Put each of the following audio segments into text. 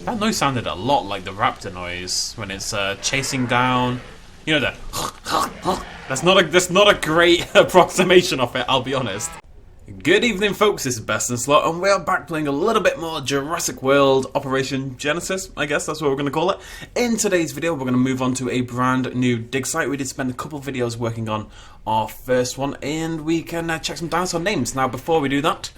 That noise sounded a lot like the raptor noise when it's chasing down. You know the. That's not a great approximation of it. I'll be honest. Good evening, folks. This is BestInSlot, and we're back playing a little bit more Jurassic World Operation Genesis. I guess that's what we're going to call it. In today's video, we're going to move on to a brand new dig site. We did spend a couple of videos working on our first one, and we can check some dinosaur names. Now, before we do that,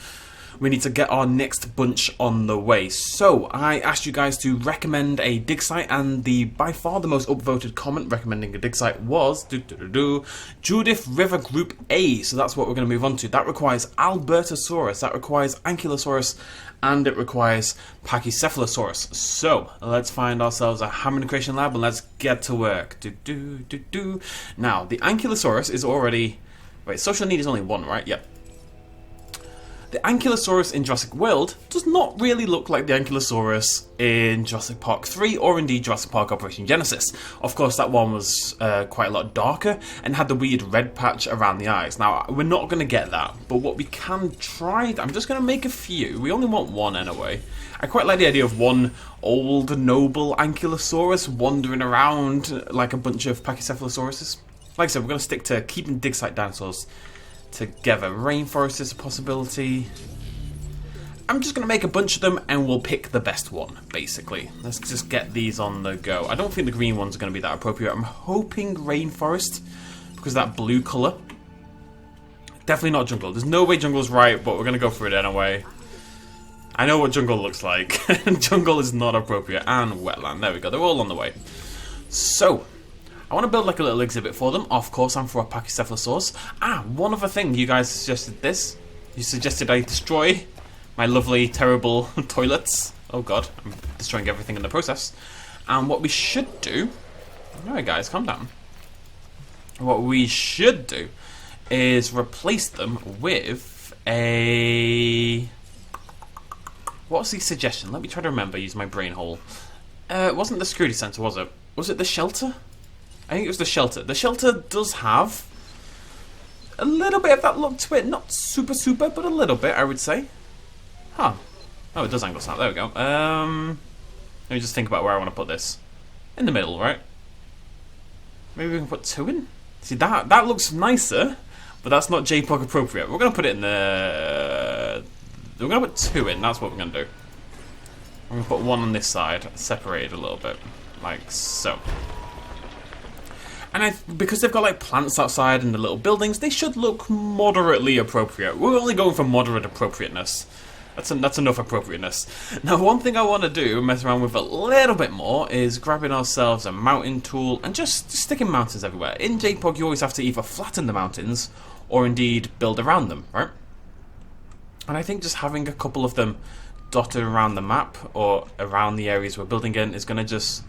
we need to get our next bunch on the way. So, I asked you guys to recommend a dig site, and by far the most upvoted comment recommending a dig site was Judith River Group A. So that's what we're going to move on to. That requires ALBERTOSAURUS, that requires Ankylosaurus, and it requires Pachycephalosaurus. So, let's find ourselves a Hammond Creation Lab and let's get to work. Now, the Ankylosaurus is already... Wait, social need is only one, right? Yep. The Ankylosaurus in Jurassic World does not really look like the Ankylosaurus in Jurassic Park 3 or indeed Jurassic Park Operation Genesis. Of course, that one was quite a lot darker and had the weird red patch around the eyes. Now, we're not going to get that, but what we can try... I'm just going to make a few. We only want one anyway. I quite like the idea of one old, noble Ankylosaurus wandering around like a bunch of Pachycephalosauruses. Like I said, we're going to stick to keeping dig site dinosaurs together. Rainforest is a possibility. I'm just going to make a bunch of them and we'll pick the best one, basically. Let's just get these on the go. I don't think the green ones are going to be that appropriate. I'm hoping rainforest because of that blue colour. Definitely not jungle. There's no way jungle's right, but we're going to go for it anyway. I know what jungle looks like. Jungle is not appropriate. And wetland. There we go. They're all on the way. So, I want to build like a little exhibit for them. Of course, I'm for a Pachycephalosaurus. One other thing. You guys suggested this. You suggested I destroy my lovely, terrible toilets. Oh god, I'm destroying everything in the process. And what we should do... Alright guys, calm down. What we should do is replace them with a... What was the suggestion? Let me try to remember, use my brain hole. It wasn't the security center, was it? Was it the shelter? I think it was the shelter. The shelter does have a little bit of that look to it. Not super, but a little bit, I would say. Huh. Oh, it does angle snap. There we go. Let me just think about where I want to put this. In the middle, right? Maybe we can put two in? See, that looks nicer, but that's not JPOG appropriate. We're going to put it in the... We're going to put two in. That's what we're going to do. I'm going to put one on this side, separated a little bit. Like so. And because they've got like plants outside and the little buildings, they should look moderately appropriate. We're only going for moderate appropriateness. That's enough appropriateness. Now, one thing I want to do, mess around with a little bit more, is grabbing ourselves a mountain tool and just sticking mountains everywhere. In JPOG, you always have to either flatten the mountains or indeed build around them, right? And I think just having a couple of them dotted around the map or around the areas we're building in is going to just...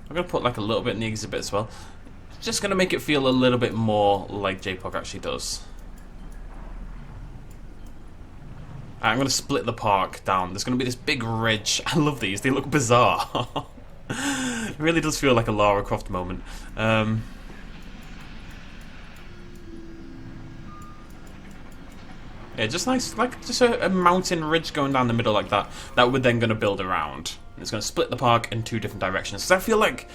I'm going to put like a little bit in the exhibit as well. Just going to make it feel a little bit more like JPOG actually does. I'm going to split the park down. There's going to be this big ridge. I love these. They look bizarre. It really does feel like a Lara Croft moment. Yeah, just nice, like just a mountain ridge going down the middle like that. That we're then going to build around. It's going to split the park in two different directions. So I feel like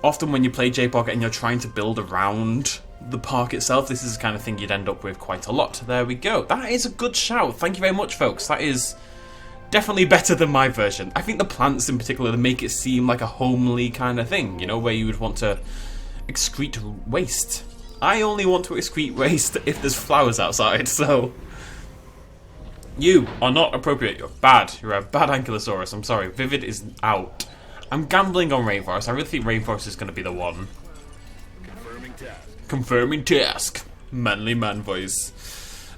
often when you play JPOG and you're trying to build around the park itself, this is the kind of thing you'd end up with quite a lot. There we go. That is a good shout. Thank you very much, folks. That is definitely better than my version. I think the plants in particular make it seem like a homely kind of thing, you know, where you would want to excrete waste. I only want to excrete waste if there's flowers outside, so... You are not appropriate. You're bad. You're a bad Ankylosaurus. I'm sorry. Vivid is out. I'm gambling on rainforest. I really think rainforest is going to be the one. Confirming task. Confirming task. Manly man voice.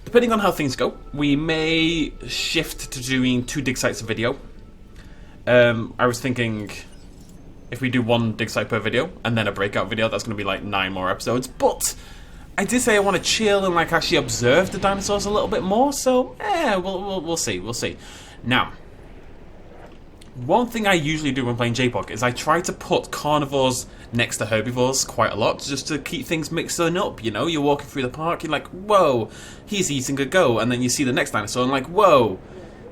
Depending on how things go, we may shift to doing 2 dig sites a video. I was thinking if we do 1 dig site per video and then a breakout video, that's going to be like 9 more episodes. But I did say I want to chill and like actually observe the dinosaurs a little bit more. So, we'll see. We'll see. Now, one thing I usually do when playing JPOG is I try to put carnivores next to herbivores quite a lot, just to keep things mixing up, you know? You're walking through the park, you're like, whoa, he's eating a goat, and then you see the next dinosaur, and like, whoa,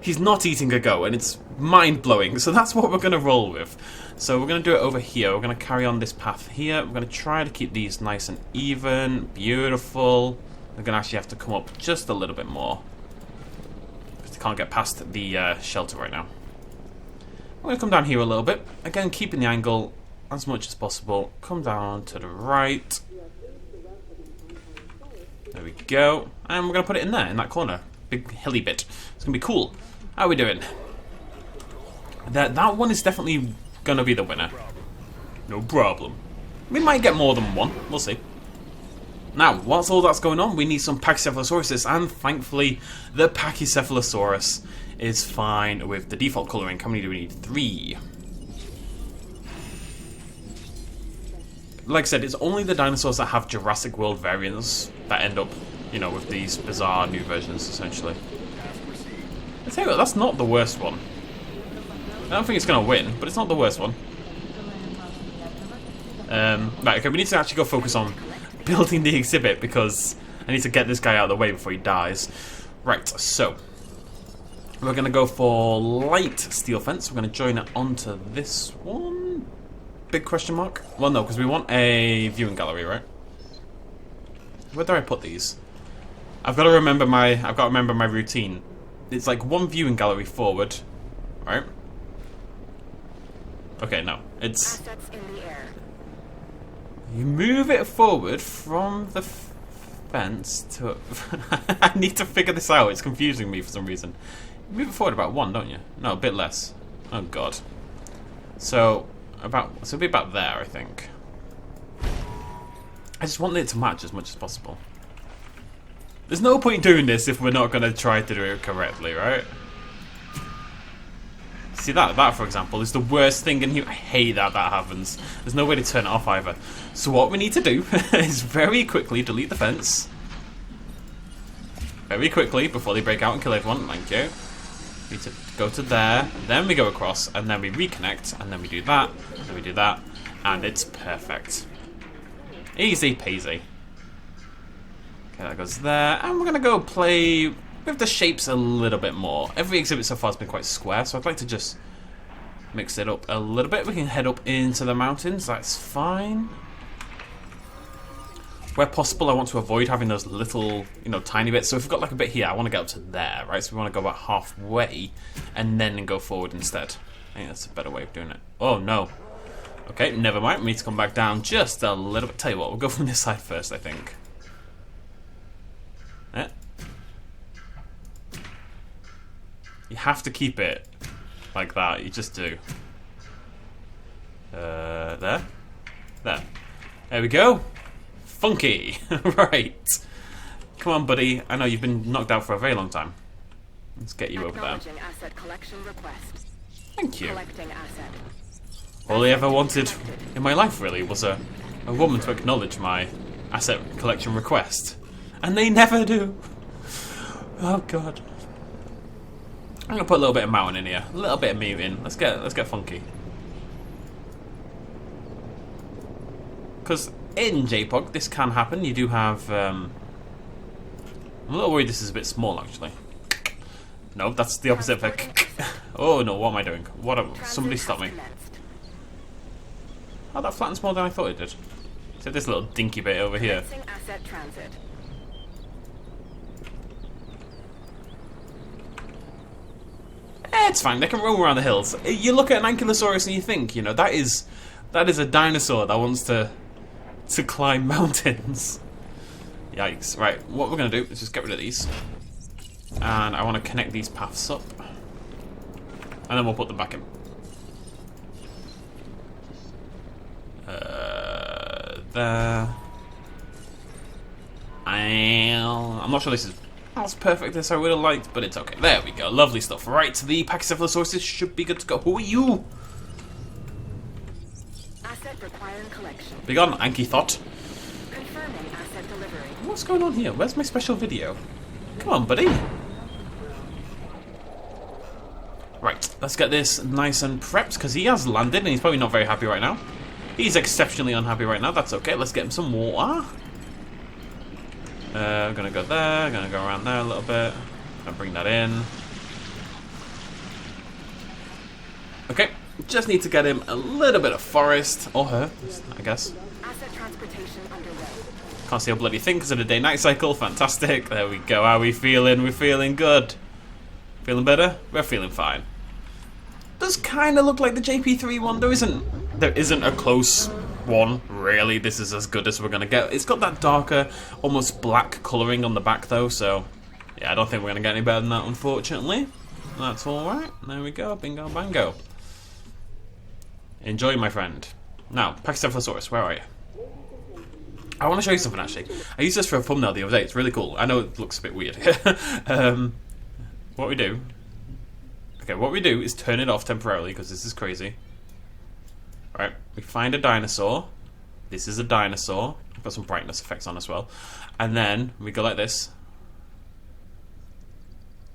he's not eating a goat, and it's mind-blowing. So that's what we're going to roll with. So we're going to do it over here. We're going to carry on this path here. We're going to try to keep these nice and even. Beautiful. We're going to actually have to come up just a little bit more. Because they can't get past the shelter right now. I'm going to come down here a little bit. Again, keeping the angle as much as possible. Come down to the right. There we go. And we're going to put it in there, in that corner. Big hilly bit. It's going to be cool. How are we doing? That one is definitely going to be the winner. No problem. We might get more than one. We'll see. Now, whilst all that's going on, we need some Pachycephalosaurus, and thankfully, the Pachycephalosaurus is fine with the default colouring. How many do we need? 3. Like I said, it's only the dinosaurs that have Jurassic World variants that end up, you know, with these bizarre new versions, essentially. I tell you what, that's not the worst one. I don't think it's going to win, but it's not the worst one. Right, okay, we need to actually go focus on building the exhibit because I need to get this guy out of the way before he dies. Right, so we're going to go for light steel fence. We're going to join it onto this one. Big question mark? Well, no, because we want a viewing gallery, right? Where do I put these? I've got to remember my routine. It's like one viewing gallery forward, right? Okay, no, it's Assets in the air. you move it forward from the fence to. I need to figure this out. It's confusing me for some reason. You move it forward about 1, don't you? No, a bit less. Oh god. So it'll be about there, I think. I just want it to match as much as possible. There's no point doing this if we're not going to try to do it correctly, right? See, that for example, is the worst thing in here. I hate that happens. There's no way to turn it off either. So what we need to do is very quickly delete the fence. Very quickly, before they break out and kill everyone. Thank you. We need to go to there, then we go across, and then we reconnect, and then we do that, and then we do that, and it's perfect. Easy peasy. Okay, that goes there, and we're going to go play with the shapes a little bit more. Every exhibit so far has been quite square, so I'd like to just mix it up a little bit. We can head up into the mountains, that's fine. Where possible, I want to avoid having those little, you know, tiny bits. So if we've got like a bit here, I want to get up to there, right? So we want to go about halfway and then go forward instead. I think that's a better way of doing it. Oh, no. Okay, never mind. We need to come back down just a little bit. Tell you what, we'll go from this side first, I think. Eh? You have to keep it like that. You just do. There. There. There we go. Funky. Right. Come on, buddy. I know you've been knocked out for a very long time. Let's get you over there. Asset collection request. Thank you. Collecting asset. All I ever wanted in my life, really, was a woman to acknowledge my asset collection request. And they never do. Oh, God. I'm going to put a little bit of mountain in here. A little bit of meat in. Let's get funky. Because in JPOG, this can happen. You do have... I'm a little worried this is a bit small, actually. No, that's the opposite of a... Oh, no, what am I doing? Somebody stop me. Oh, that flattens more than I thought it did. So this little dinky bit over here. Asset transit. It's fine, they can roam around the hills. You look at an Ankylosaurus and you think, you know, that is a dinosaur that wants to climb mountains. Yikes. Right, what we're going to do is just get rid of these. And I want to connect these paths up. And then we'll put them back in. There. I'm not sure this is as perfect as I would have liked, but it's okay. There we go. Lovely stuff. Right, the Pachycephalosaurus should be good to go. Who are you? Asset requiring collection. Big on, Anky Thought. Confirming asset delivery. What's going on here? Where's my special video? Come on, buddy. Right, let's get this nice and prepped, because he has landed, and he's probably not very happy right now. He's exceptionally unhappy right now. That's okay. Let's get him some water. I'm going to go there. I'm going to go around there a little bit. I'll bring that in. Okay, just need to get him a little bit of forest, or her, I guess. Asset transportation underway. Can't see a bloody thing because of the day-night cycle. Fantastic. There we go. How are we feeling? We're feeling good. Feeling better? We're feeling fine. Does kind of look like the JP3 one. There isn't a close one, really. This is as good as we're going to get. It's got that darker, almost black colouring on the back, though, so yeah, I don't think we're going to get any better than that, unfortunately. That's alright. There we go. Bingo bango. Enjoy, my friend. Now, Pachycephalosaurus, where are you? I want to show you something, actually. I used this for a thumbnail the other day. It's really cool. I know it looks a bit weird. What we do... Okay, what we do is turn it off temporarily, because this is crazy. Right, we find a dinosaur. This is a dinosaur. I've got some brightness effects on as well. And then we go like this.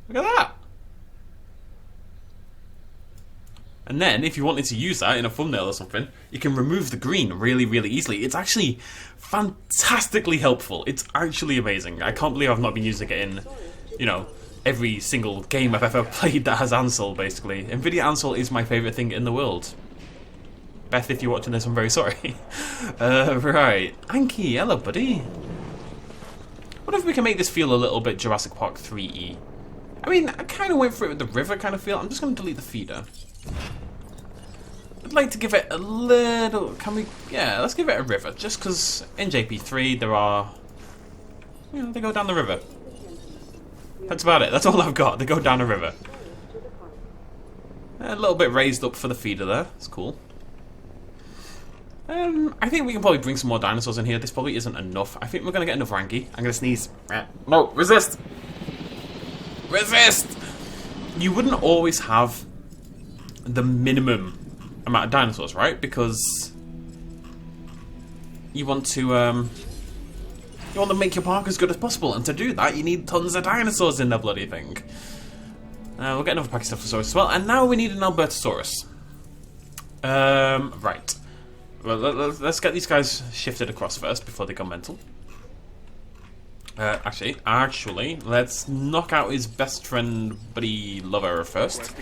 Look at that! And then, if you wanted to use that in a thumbnail or something, you can remove the green really, really easily. It's actually fantastically helpful. It's actually amazing. I can't believe I've not been using it in, you know, every single game I've ever played that has Ansel, basically. NVIDIA Ansel is my favourite thing in the world. Beth, if you're watching this, I'm very sorry. Right. Anki, hello, buddy. What if we can make this feel a little bit Jurassic Park 3E? I mean, I kind of went for it with the river kind of feel. I'm just going to delete the feeder. I'd like to give it a little... Can we... Yeah, let's give it a river. Just because in JP3 there are... You know, they go down the river. That's about it. That's all I've got. They go down a river. A little bit raised up for the feeder there. That's cool. I think we can probably bring some more dinosaurs in here. This probably isn't enough. I think we're going to get another Anki. I'm going to sneeze. No, resist! Resist! You wouldn't always have the minimum amount of dinosaurs, right? Because you want to make your park as good as possible, and to do that, you need tons of dinosaurs in the bloody thing. We'll get another Pachycephalosaurus as well, and now we need an ALBERTOSAURUS. Right. Well, let's get these guys shifted across first before they go mental. Actually, let's knock out his best friend, buddy, lover first.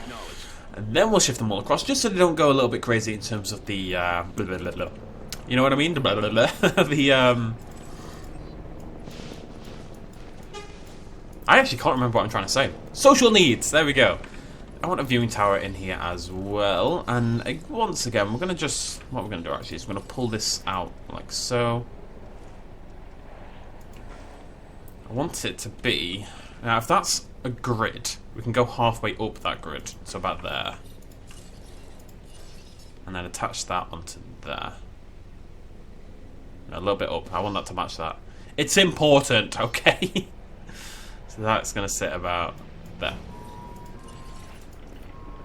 And then we'll shift them all across, just so they don't go a little bit crazy in terms of the, blah, blah, blah, blah. You know what I mean? Blah, blah, blah. I actually can't remember what I'm trying to say. Social needs! There we go. I want a viewing tower in here as well. And once again, we're going to just... What we're going to do, actually, is we're going to pull this out like so. I want it to be... Now, if that's a grid, we can go halfway up that grid. So about there. And then attach that onto there. No, a little bit up. I want that to match that. It's important, okay? So that's going to sit about there.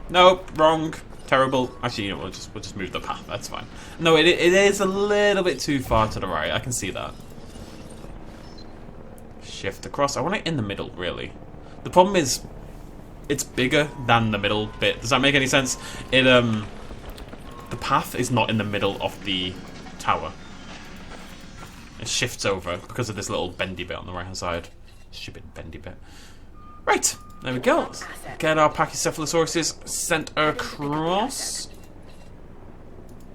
Nope, wrong. Terrible. Actually, you know, we'll just move the path. That's fine. No, it is a little bit too far to the right. I can see that. Shift across. I want it in the middle, really. The problem is, it's bigger than the middle bit. Does that make any sense? The path is not in the middle of the tower. It shifts over because of this little bendy bit on the right hand side. Stupid bendy bit. Right, there we go. Get our Pachycephalosauruses sent across.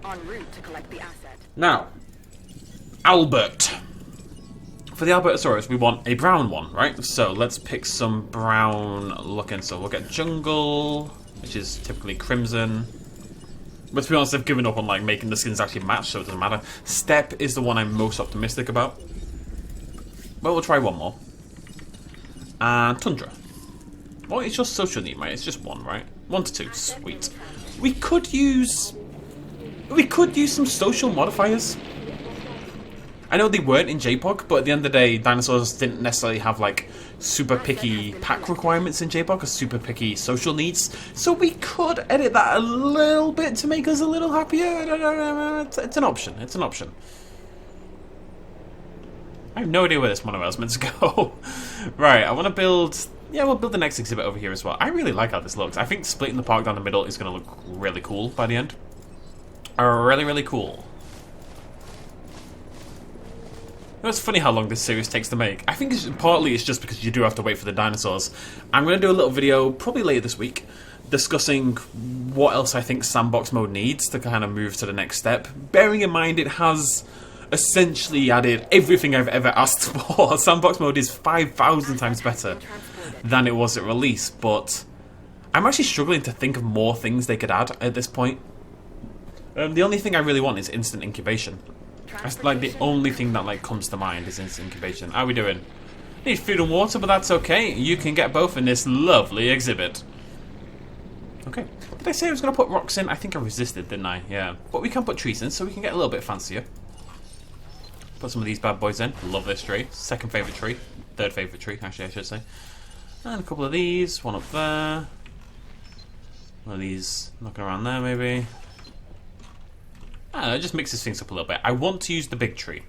En route to collect the asset. Now, Albert. For the Albertosaurus, we want a brown one, right? So let's pick some brown looking. So we'll get jungle, which is typically crimson. But to be honest, I've given up on like making the skins actually match, so it doesn't matter. Steppe is the one I'm most optimistic about. Well, we'll try one more. And Tundra. Well, it's just social need, right? It's just one, right? 1 to 2. Sweet. We could use some social modifiers. I know they weren't in JPOG, but at the end of the day, dinosaurs didn't necessarily have like super picky pack requirements in JPOG or super picky social needs. So we could edit that a little bit to make us a little happier. It's an option. It's an option. I have no idea where this monorail is meant to go. Right, I want to build... Yeah, we'll build the next exhibit over here as well. I really like how this looks. I think splitting the park down the middle is going to look really cool by the end. Really, really cool. You know, it's funny how long this series takes to make. I think partly it's just because you do have to wait for the dinosaurs. I'm going to do a little video, probably later this week, discussing what else I think sandbox mode needs to kind of move to the next step. Bearing in mind it has essentially added everything I've ever asked for. Sandbox mode is 5,000 times better than it was at release, but I'm actually struggling to think of more things they could add at this point. The only thing I really want is instant incubation. That's like the only thing that like comes to mind is instant incubation. How are we doing? Need food and water, but that's okay. You can get both in this lovely exhibit. Okay. Did I say I was going to put rocks in? I think I resisted, didn't I? Yeah. But we can put trees in, so we can get a little bit fancier. Put some of these bad boys in. Love this tree. Second favourite tree. Third favourite tree, actually, I should say. And a couple of these. One up there. One of these knocking around there, maybe. I don't know, it just mixes things up a little bit. I want to use the big tree.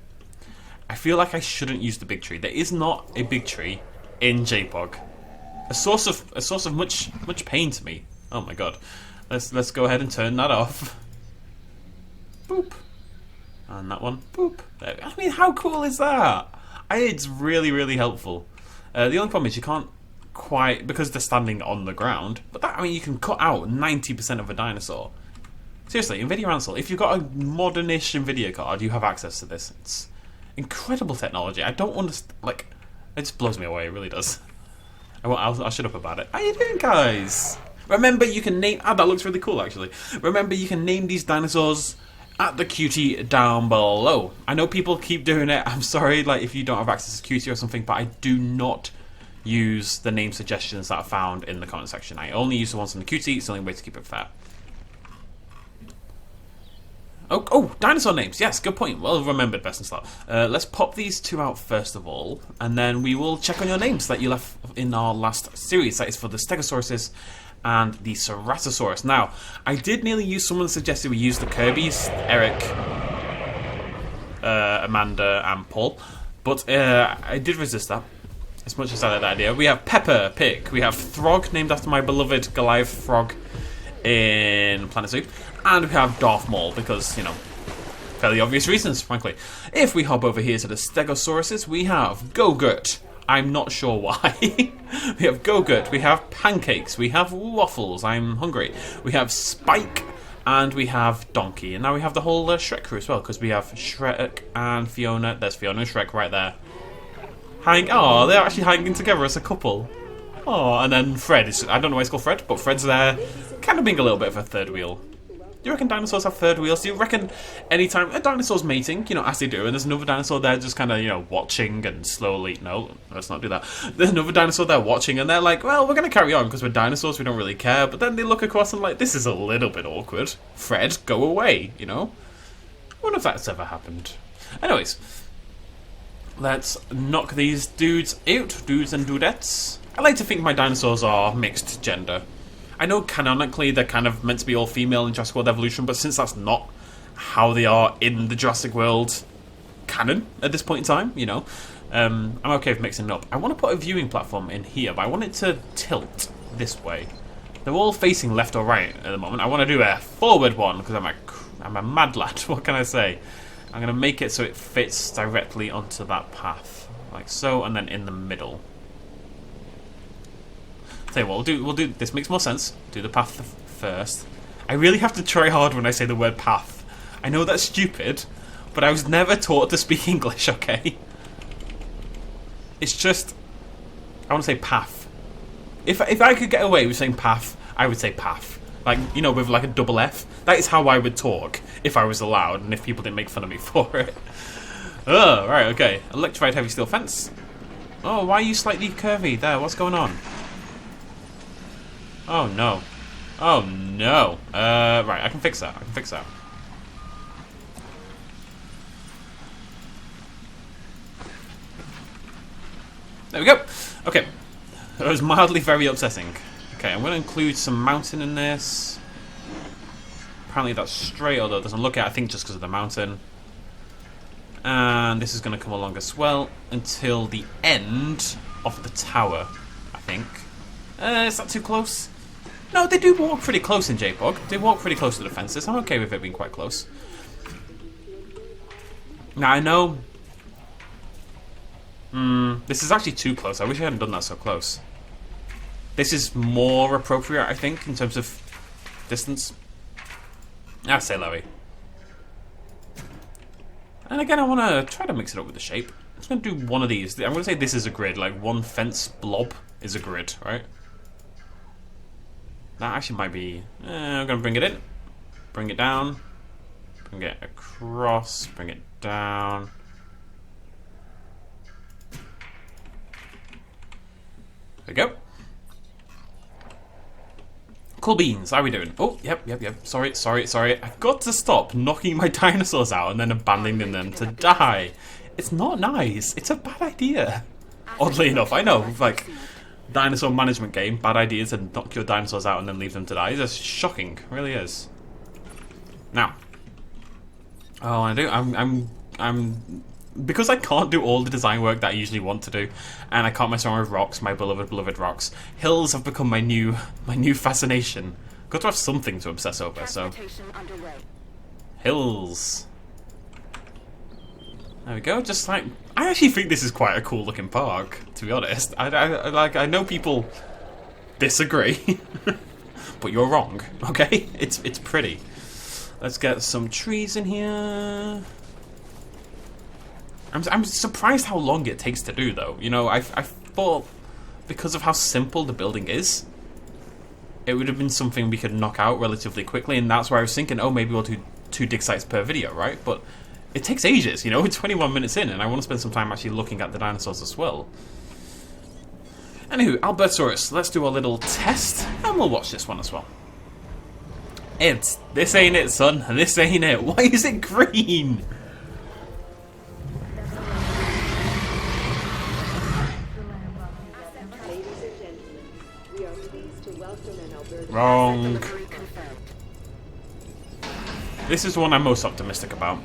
I feel like I shouldn't use the big tree. There is not a big tree in JPOG. A source of much pain to me. Oh my god. Let's go ahead and turn that off. Boop. And that one. Boop. There. I mean, how cool is that? It's really, really helpful. The only problem is you can't quite, because they're standing on the ground, but that, I mean, you can cut out 90% of a dinosaur. Seriously, NVIDIA Ansel, if you've got a modern-ish NVIDIA card, you have access to this. It's incredible technology. I don't understand, like, it just blows me away, it really does. I'll shut up about it. How you doing, guys? Remember, you can name... Ah, that looks really cool, actually. Remember, you can name these dinosaurs at the QT down below. I know people keep doing it. I'm sorry, like, if you don't have access to QT or something, but I do not use the name suggestions that are found in the comment section. I only use the ones in the QT. It's the only way to keep it fair. Oh, dinosaur names. Yes, good point. Well remembered, BestInSlot. Let's pop these two out first of all, and then we will check on your names that you left in our last series. That is for the Stegosauruses and the Ceratosaurus. Now, I did nearly use, someone suggested we use the Kirby's, Eric, Amanda, and Paul, but I did resist that, as much as I like that idea. We have Pepper Pig. We have Throg, named after my beloved Goliath frog in Planet Zoo. And we have Darth Maul, because, you know, fairly obvious reasons, frankly. If we hop over here to the Stegosauruses, we have Go-Gurt. I'm not sure why. We have Go-Gurt, we have Pancakes, we have Waffles, I'm hungry. We have Spike, and we have Donkey. And now we have the whole Shrek crew as well, because we have Shrek and Fiona. There's Fiona and Shrek right there. Oh, they're actually hanging together as a couple. Oh, and then Fred. I don't know why it's called Fred, but Fred's there, kind of being a little bit of a third wheel. Do you reckon dinosaurs have third wheels? Do you reckon anytime a dinosaur's mating, you know, as they do, and there's another dinosaur there just kind of, you know, watching and slowly... No, let's not do that. There's another dinosaur there watching, and they're like, well, we're going to carry on because we're dinosaurs, we don't really care. But then they look across and like, this is a little bit awkward. Fred, go away, you know? I wonder if that's ever happened. Anyways, let's knock these dudes out, dudes and dudettes. I like to think my dinosaurs are mixed gender. I know canonically they're kind of meant to be all female in Jurassic World Evolution, but since that's not how they are in the Jurassic World canon at this point in time, you know, I'm okay with mixing it up. I want to put a viewing platform in here, but I want it to tilt this way. They're all facing left or right at the moment. I want to do a forward one because I'm a mad lad. What can I say? I'm going to make it so it fits directly onto that path, like so, and then in the middle. Tell you what, we'll do. This makes more sense. Do the path first. I really have to try hard when I say the word path. I know that's stupid, but I was never taught to speak English. Okay, it's just I want to say path. If I could get away with saying path, I would say path. Like, you know, with like a double F. That is how I would talk if I was allowed, and if people didn't make fun of me for it. Oh, right, okay. Electrified heavy steel fence. Oh, why are you slightly curvy there? What's going on? Oh no. Oh no. Right, I can fix that. There we go. Okay. That was mildly very upsetting. Okay, I'm going to include some mountain in this. Apparently that's straight, although it doesn't look it, I think just because of the mountain. And this is going to come along as well until the end of the tower, I think. Is that too close? No, they do walk pretty close in JPOG. They walk pretty close to the fences. I'm okay with it being quite close. Now, I know... this is actually too close. I wish I hadn't done that so close. This is more appropriate, I think, in terms of distance. I'd say Lowy. And again, I want to try to mix it up with the shape. I'm just going to do one of these. I'm going to say this is a grid, like one fence blob is a grid, right? That actually might be... I'm going to bring it in, bring it down, bring it across, bring it down. There we go. Cool beans, how are we doing? Oh, yep. Sorry. I've got to stop knocking my dinosaurs out and then abandoning them to die. It's not nice. It's a bad idea. Oddly enough, I know, like, dinosaur management game, bad idea to knock your dinosaurs out and then leave them to die. It's shocking, it really is. Now, I'm because I can't do all the design work that I usually want to do, and I can't mess around with rocks, my beloved rocks. Hills have become my new fascination. Got to have something to obsess over, so hills. There we go. Just like, I actually think this is quite a cool looking park, to be honest. I know people disagree, but you're wrong. Okay, it's pretty. Let's get some trees in here. I'm surprised how long it takes to do, though. You know, I thought because of how simple the building is, it would have been something we could knock out relatively quickly, and that's why I was thinking, oh, maybe we'll do 2 dig sites per video, right? But it takes ages, you know, 21 minutes in, and I want to spend some time actually looking at the dinosaurs as well. Anywho, ALBERTOSAURUS, let's do a little test, and we'll watch this one as well. This ain't it, son. This ain't it. Why is it green? Wrong. This is the one I'm most optimistic about.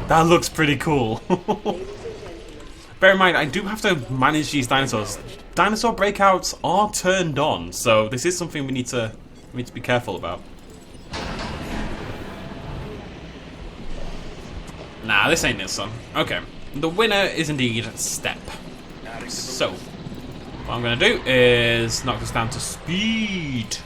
That looks pretty cool. Bear in mind, I do have to manage these dinosaurs. Dinosaur breakouts are turned on, so this is something we need to be careful about. Nah, this ain't it, son. Okay, the winner is indeed Step. So, what I'm going to do is knock this down to speed.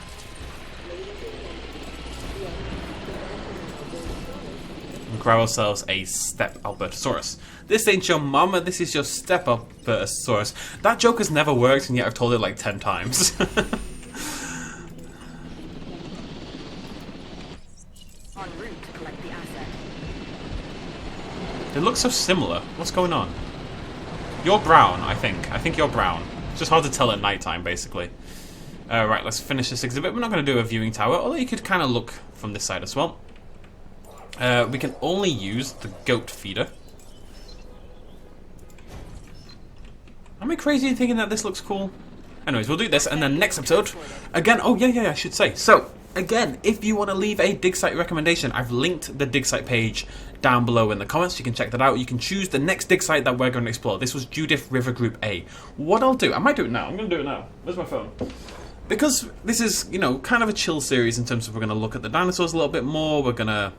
And grab ourselves a Step ALBERTOSAURUS. This ain't your mama, this is your Step ALBERTOSAURUS. That joke has never worked, and yet I've told it like 10 times. They look so similar. What's going on? You're brown, I think. I think you're brown. It's just hard to tell at night time, basically. Right, let's finish this exhibit. We're not going to do a viewing tower, although you could kind of look from this side as well. We can only use the goat feeder. Am I crazy in thinking that this looks cool? Anyways, we'll do this, and then next episode, again, oh yeah, I should say. So, again, if you want to leave a dig site recommendation, I've linked the dig site page down below in the comments. You can check that out. You can choose the next dig site that we're going to explore. This was Judith River Group A. What I'll do, I might do it now. I'm going to do it now. Where's my phone? Because this is, you know, kind of a chill series in terms of we're going to look at the dinosaurs a little bit more. We're going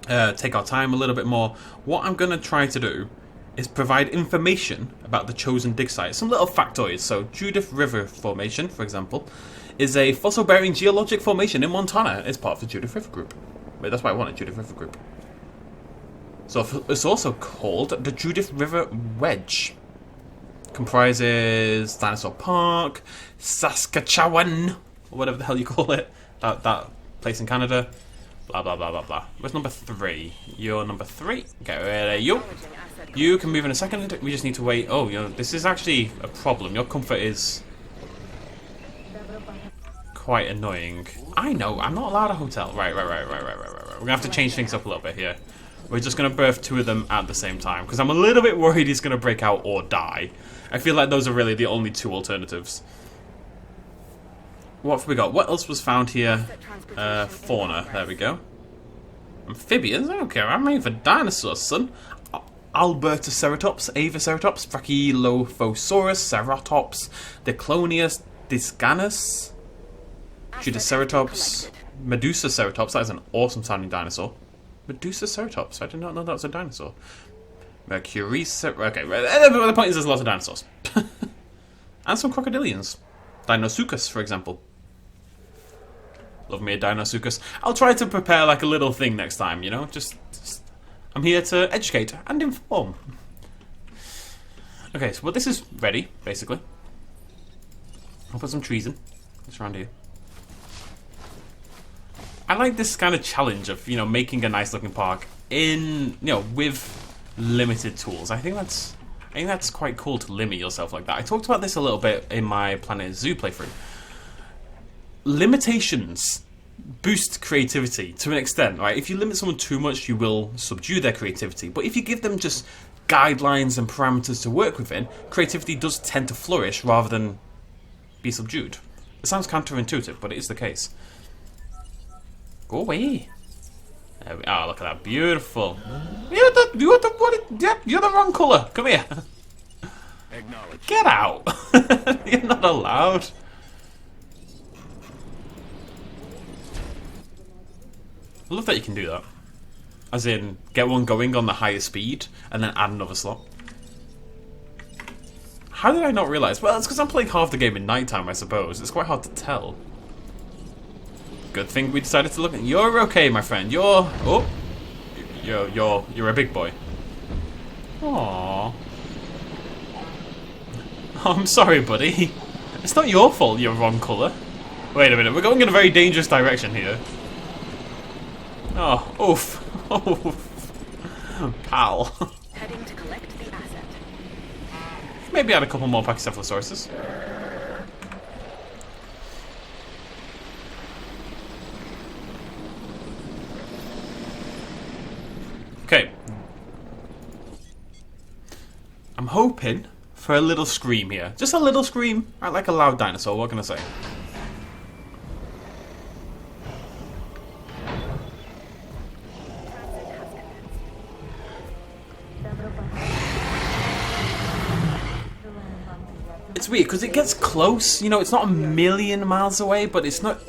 to take our time a little bit more. What I'm going to try to do is provide information about the chosen dig site. Some little factoids. So, Judith River Formation, for example, is a fossil-bearing geologic formation in Montana. It's part of the Judith River Group. Wait, that's why I wanted Judith River Group. So it's also called the Judith River Wedge. Comprises Dinosaur Park, Saskatchewan, or whatever the hell you call it. That place in Canada. Blah, blah, blah, blah, blah. Where's number 3? You're number 3. Get rid of you. You can move in a second. We just need to wait. Oh, you know, this is actually a problem. Your comfort is quite annoying. I know, I'm not allowed a hotel. Right. We're gonna have to change things up a little bit here. We're just gonna birth 2 of them at the same time, because I'm a little bit worried he's gonna break out or die. I feel like those are really the only 2 alternatives. What have we got? What else was found here? Fauna. There we go. Amphibians? I don't care. I'm made for dinosaurs, son. ALBERTOSAURUS, Avaceratops, Pachycephalosaurus, Ceratops, Diclonius discanus, Judiceratops, Medusaceratops. That is an awesome sounding dinosaur. Medusaceratops. I did not know that was a dinosaur. Mercuricer. Okay, the point is there's lots of dinosaurs. And some crocodilians. Dinosuchus, for example. Love me a Dinosuchus. I'll try to prepare like a little thing next time, you know? Just I'm here to educate and inform. Okay, so this is ready, basically. I'll put some trees in. Just around here. I like this kind of challenge of, you know, making a nice looking park in, you know, with limited tools. I think that's quite cool to limit yourself like that. I talked about this a little bit in my Planet Zoo playthrough. Limitations boost creativity to an extent, right? If you limit someone too much, you will subdue their creativity. But if you give them just guidelines and parameters to work within, creativity does tend to flourish rather than be subdued. It sounds counterintuitive, but it is the case. Go away. There we are. Look at that. Beautiful. You're the wrong colour. Come here. Acknowledge. Get out. You're not allowed. I love that you can do that. As in, get one going on the highest speed, and then add another slot. How did I not realise? Well, it's because I'm playing half the game in nighttime, I suppose. It's quite hard to tell. Good thing we decided to look at. You're okay, my friend. You're a big boy. Aww. Oh, I'm sorry, buddy. It's not your fault you're wrong colour. Wait a minute, we're going in a very dangerous direction here. Oh, oof. Oof. Pal. Heading to collect the asset. Maybe add a couple more Pachycephalosaurus. Okay. I'm hoping for a little scream here. Just a little scream. I like a loud dinosaur, what can I say? It's weird because it gets close, you know, it's not a million miles away, but it's not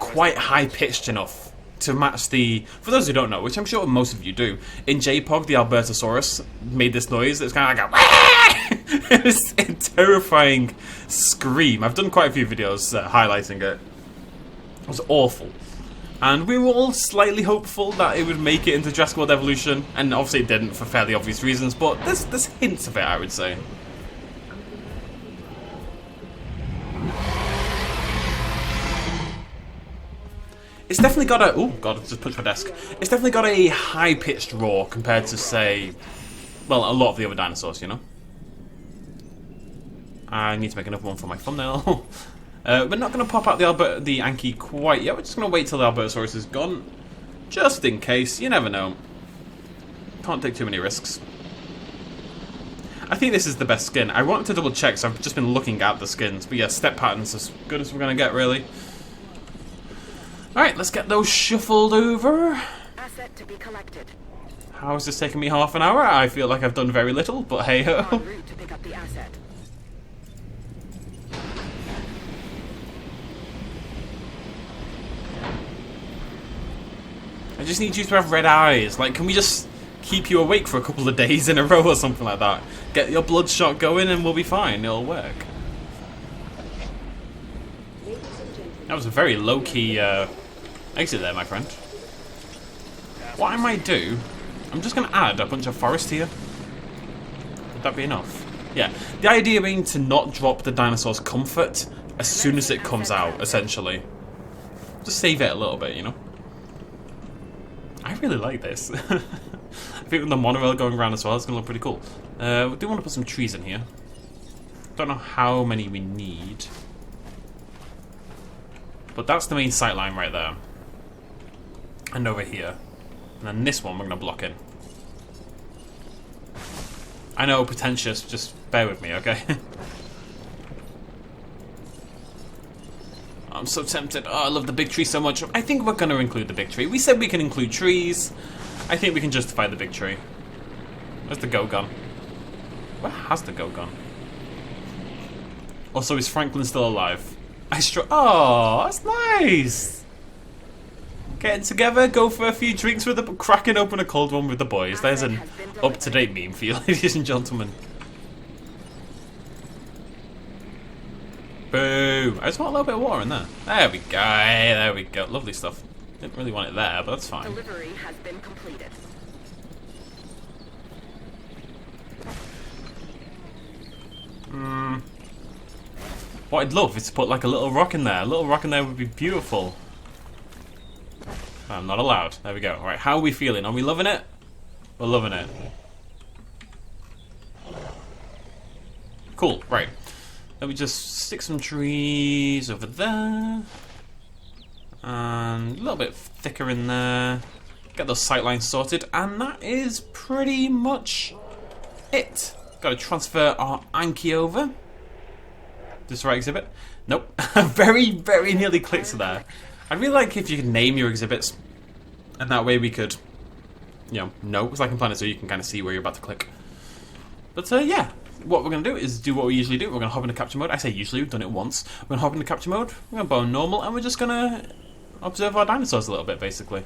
quite high pitched enough to match the, for those who don't know, which I'm sure most of you do, in JPOG the ALBERTOSAURUS made this noise. It's kind of like a it's a terrifying scream. I've done quite a few videos highlighting it. It was awful. And we were all slightly hopeful that it would make it into Jurassic World Evolution, and obviously it didn't for fairly obvious reasons, but there's hints of it, I would say. It's definitely got a... Oh, God, I just pushed my desk. It's definitely got a high-pitched roar compared to, say... Well, a lot of the other dinosaurs, you know? I need to make another one for my thumbnail. We're not going to pop out the Anki quite yet. We're just going to wait till the Albertosaurus is gone. Just in case. You never know. Can't take too many risks. I think this is the best skin. I wanted to double check, so I've just been looking at the skins. But yeah, step pattern's as good as we're going to get, really. Alright, let's get those shuffled over. Asset to be collected. How is this taking me half an hour? I feel like I've done very little, but hey ho. En route to pick up the asset. I just need you to have red eyes. Like, can we just keep you awake for a couple of days in a row or something like that? Get your bloodshot going and we'll be fine. It'll work. That was a very low-key exit there, my friend. What I might do, I'm just going to add a bunch of forest here. Would that be enough? Yeah. The idea being to not drop the dinosaur's comfort as soon as it comes out, essentially. Just save it a little bit, you know? I really like this. I think with the monorail going around as well, it's going to look pretty cool. We do want to put some trees in here. Don't know how many we need. But that's the main sight line right there. And over here. And then this one we're going to block in. I know, pretentious, just bear with me, okay? I'm so tempted. Oh, I love the big tree so much. I think we're going to include the big tree. We said we can include trees. I think we can justify the big tree. Where's the go gun? Where has the go gun? Also, is Franklin still alive? Oh, that's nice. getting together, go for a few drinks with the cracking open a cold one with the boys. There's an up-to-date meme for you, ladies and gentlemen. Boom! I just want a little bit of water in there. There we go. There we go. Lovely stuff. Didn't really want it there, but that's fine. Delivery has been completed. What I'd love is to put like a little rock in there. A little rock in there would be beautiful. I'm not allowed. There we go. Right, how are we feeling? Are we loving it? We're loving it. Cool, right. Let me just stick some trees over there. And a little bit thicker in there. Get those sight lines sorted. And that is pretty much it. Got to transfer our Anki over. This right exhibit? Nope. very, very nearly clicked there. I'd really like if you could name your exhibits. And that way we could, you know, it's like in Planet Zoo, you can kind of see where you're about to click. But yeah, what we're going to do is do what we usually do. We're going to hop into capture mode. I say usually, we've done it once. We're going to hop into capture mode. We're going to bone normal, and we're just going to observe our dinosaurs a little bit, basically.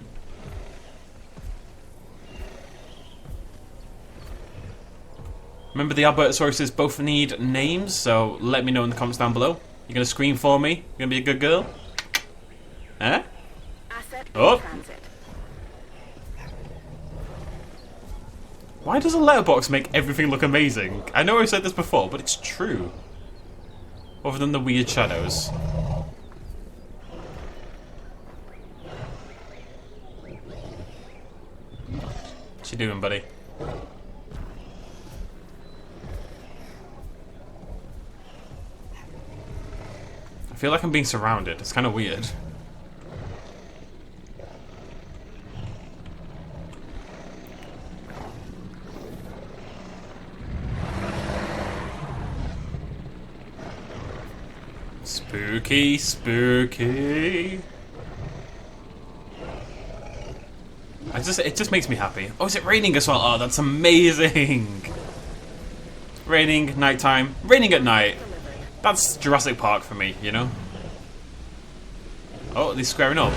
Remember, the ALBERTOSAURUses both need names, so let me know in the comments down below. You're going to scream for me? You're going to be a good girl? Eh? Asset in Oh! transit. Why does a letterbox make everything look amazing? I know I've said this before, but it's true. Other than the weird shadows. What you doing, buddy? I feel like I'm being surrounded. It's kind of weird. Spooky, spooky. It just makes me happy. Oh, is it raining as well? Oh, that's amazing. Raining, nighttime, raining at night. That's Jurassic Park for me, you know? Oh, they're squaring up.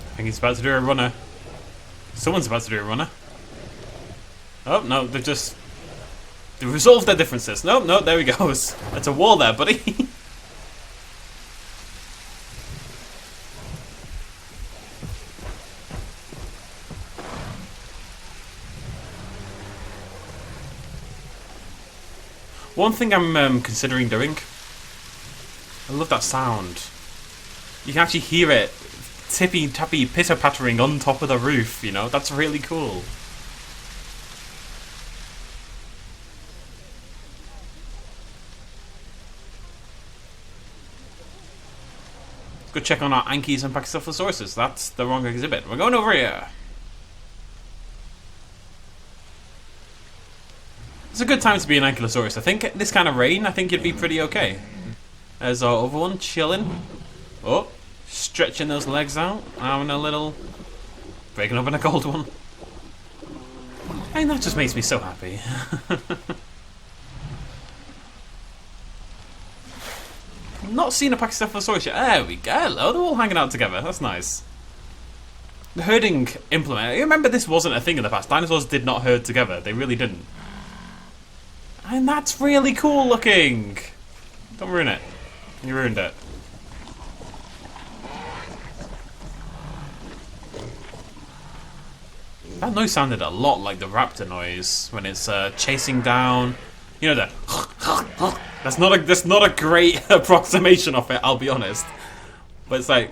I think he's about to do a runner. Someone's about to do a runner. Oh, no, they've resolved their differences. No, no, there he goes. That's a wall there, buddy. One thing I'm considering doing, I love that sound. You can actually hear it tippy-tappy, pitter-pattering on top of the roof, you know? That's really cool. Let's go check on our Ankies and Pachycephalosaurus. That's the wrong exhibit. We're going over here. It's a good time to be an Ankylosaurus. I think this kind of rain, I think you'd be pretty okay. There's our other one, chilling. Oh, stretching those legs out, having a little... breaking up in a cold one. And that just makes me so happy. Not seen a Pachycephalosaurus yet. There we go. Hello, they're all hanging out together. That's nice. The herding implement. I remember this wasn't a thing in the past. Dinosaurs did not herd together. They really didn't. And that's really cool looking. Don't ruin it. You ruined it. That noise sounded a lot like the raptor noise when it's chasing down. You know the. That's not a great approximation of it. I'll be honest, but it's like.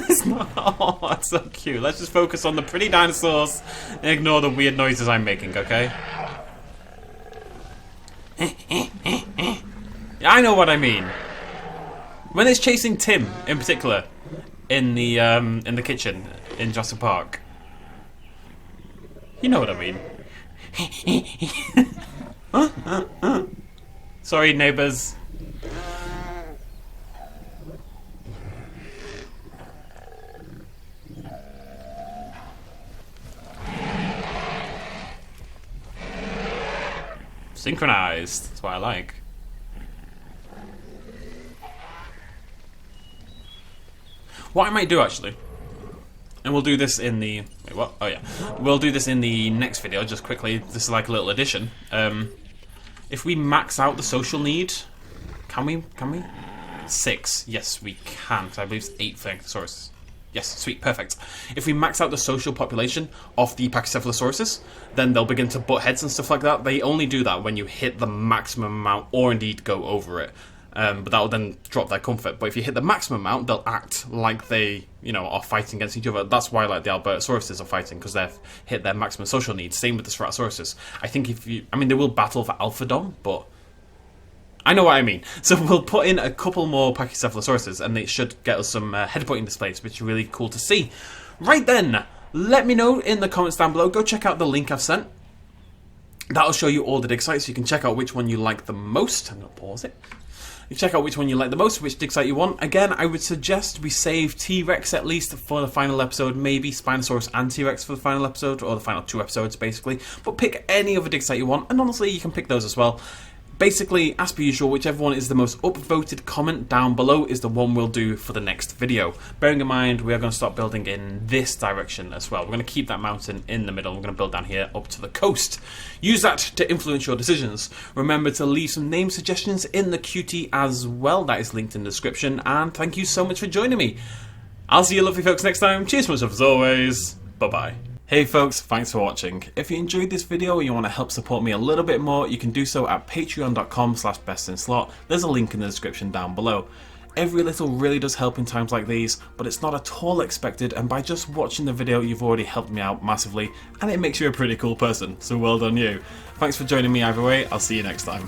It's not. Oh, that's so cute. Let's just focus on the pretty dinosaurs and ignore the weird noises I'm making. Okay. Yeah, I know what I mean. When it's chasing Tim, in particular, in the kitchen in Jurassic Park. You know what I mean. Sorry, neighbours. Synchronized. That's what I like. What I might do actually, and we'll do this in the... Wait, what? Oh yeah. We'll do this in the next video, just quickly. This is like a little addition. If we max out the social need... Can we? 6. Yes, we can. Because I believe it's 8 Stegosauruses. Yes, sweet, perfect. If we max out the social population of the Pachycephalosaurus, then they'll begin to butt heads and stuff like that. They only do that when you hit the maximum amount, or indeed go over it. But that will then drop their comfort. But if you hit the maximum amount, they'll act like they, are fighting against each other. That's why, like, the ALBERTOSAURUses are fighting, because they've hit their maximum social needs. Same with the Ceratosaurus. I think they will battle for Alpha Dom, but I know what I mean. So we'll put in a couple more Pachycephalosaurus, and they should get us some head-pointing displays, which is really cool to see. Right then, let me know in the comments down below. Go check out the link I've sent. That'll show you all the dig sites, so you can check out which one you like the most. I'm going to pause it. You check out which one you like the most, which dig site you want. Again, I would suggest we save T-Rex at least for the final episode, maybe Spinosaurus and T-Rex for the final episode, or the final 2 episodes basically. But pick any other dig site you want, and honestly, you can pick those as well. Basically, as per usual, whichever one is the most upvoted comment down below is the one we'll do for the next video. Bearing in mind, we are going to start building in this direction as well. We're going to keep that mountain in the middle. We're going to build down here up to the coast. Use that to influence your decisions. Remember to leave some name suggestions in the QT as well. That is linked in the description. And thank you so much for joining me. I'll see you lovely folks next time. Cheers for myself as always. Bye-bye. Hey folks, thanks for watching. If you enjoyed this video and you want to help support me a little bit more, you can do so at patreon.com/bestinslot. There's a link in the description down below. Every little really does help in times like these, but it's not at all expected, and by just watching the video you've already helped me out massively, and it makes you a pretty cool person, so well done you. Thanks for joining me either way, I'll see you next time.